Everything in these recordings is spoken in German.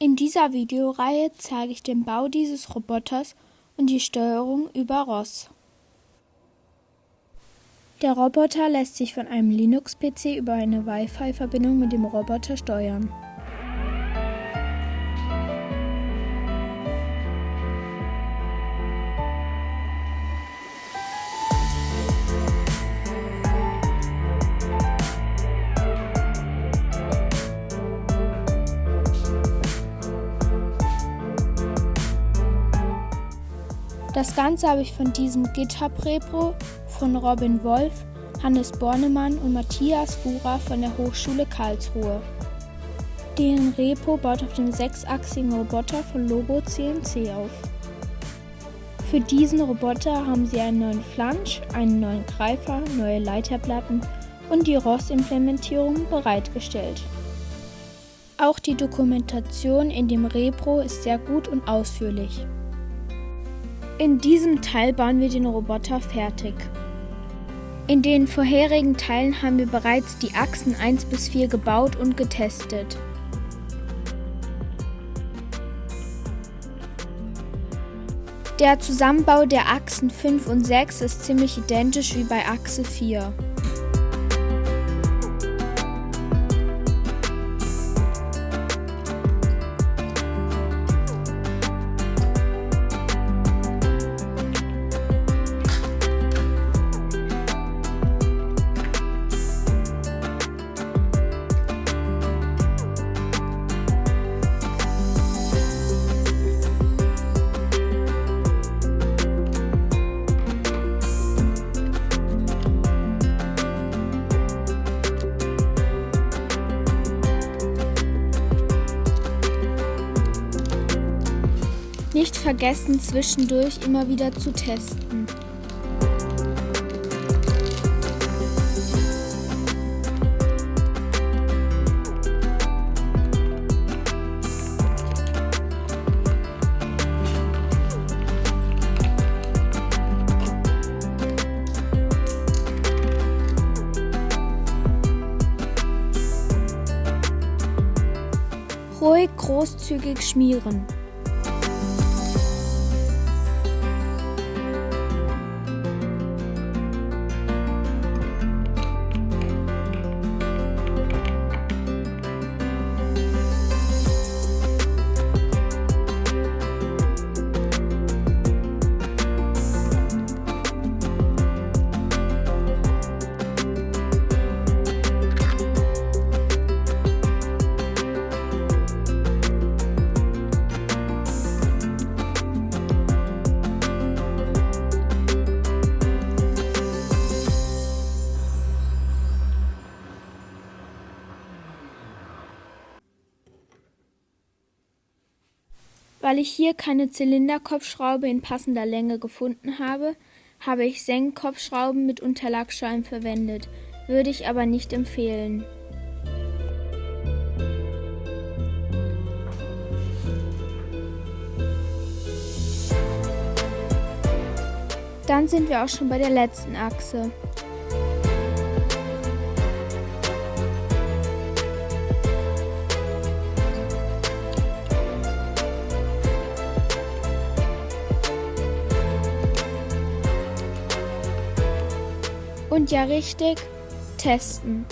In dieser Videoreihe zeige ich den Bau dieses Roboters und die Steuerung über ROS. Der Roboter lässt sich von einem Linux-PC über eine Wi-Fi-Verbindung mit dem Roboter steuern. Das Ganze habe ich von diesem GitHub-Repo von Robin Wolf, Hannes Bornemann und Matthias Fuhrer von der Hochschule Karlsruhe. Deren Repo baut auf dem 6-achsigen Roboter von Lobo CNC auf. Für diesen Roboter haben sie einen neuen Flansch, einen neuen Greifer, neue Leiterplatten und die ROS-Implementierung bereitgestellt. Auch die Dokumentation in dem Repro ist sehr gut und ausführlich. In diesem Teil bauen wir den Roboter fertig. In den vorherigen Teilen haben wir bereits die Achsen 1 bis 4 gebaut und getestet. Der Zusammenbau der Achsen 5 und 6 ist ziemlich identisch wie bei Achse 4. Nicht vergessen, zwischendurch immer wieder zu testen. Ruhig großzügig schmieren. Weil ich hier keine Zylinderkopfschraube in passender Länge gefunden habe, habe ich Senkkopfschrauben mit Unterlagsscheiben verwendet, würde ich aber nicht empfehlen. Dann sind wir auch schon bei der letzten Achse. Und ja richtig, testen.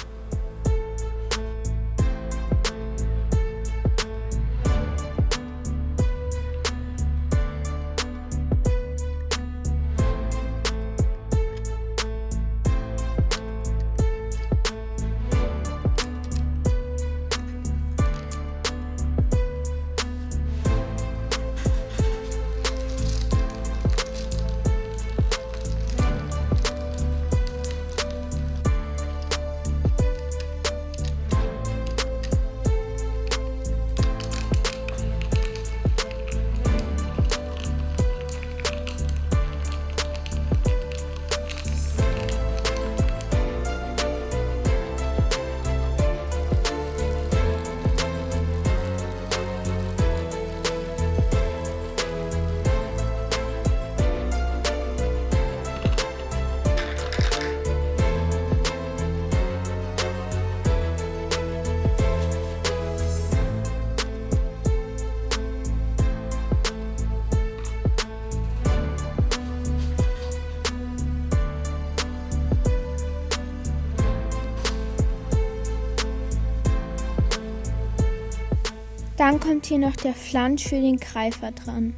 Dann kommt hier noch der Flansch für den Greifer dran.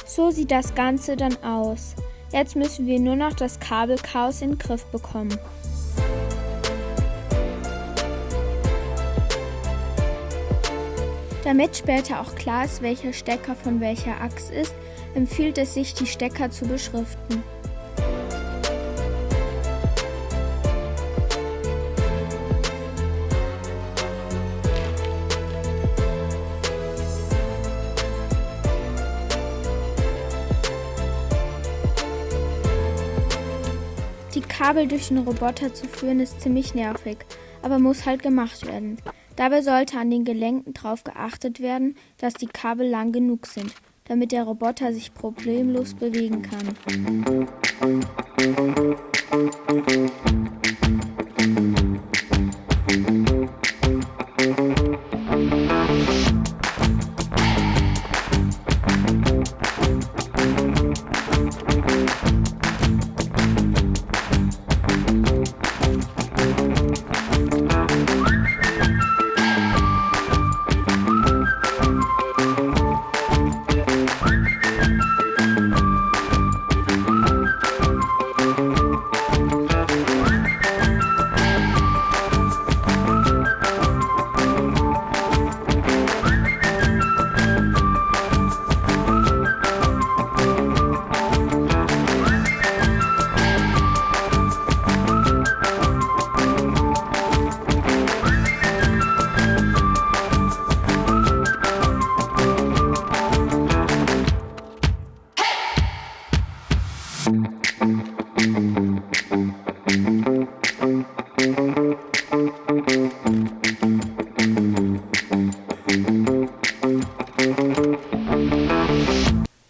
So sieht das Ganze dann aus. Jetzt müssen wir nur noch das Kabelchaos in den Griff bekommen. Damit später auch klar ist, welcher Stecker von welcher Achse ist, empfiehlt es sich, die Stecker zu beschriften. Die Kabel durch den Roboter zu führen ist ziemlich nervig, aber muss halt gemacht werden. Dabei sollte an den Gelenken darauf geachtet werden, dass die Kabel lang genug sind, damit der Roboter sich problemlos bewegen kann.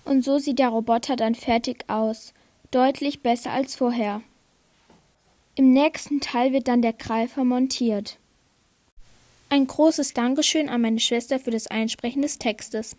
Und so sieht der Roboter dann fertig aus. Deutlich besser als vorher. Im nächsten Teil wird dann der Greifer montiert. Ein großes Dankeschön an meine Schwester für das Einsprechen des Textes.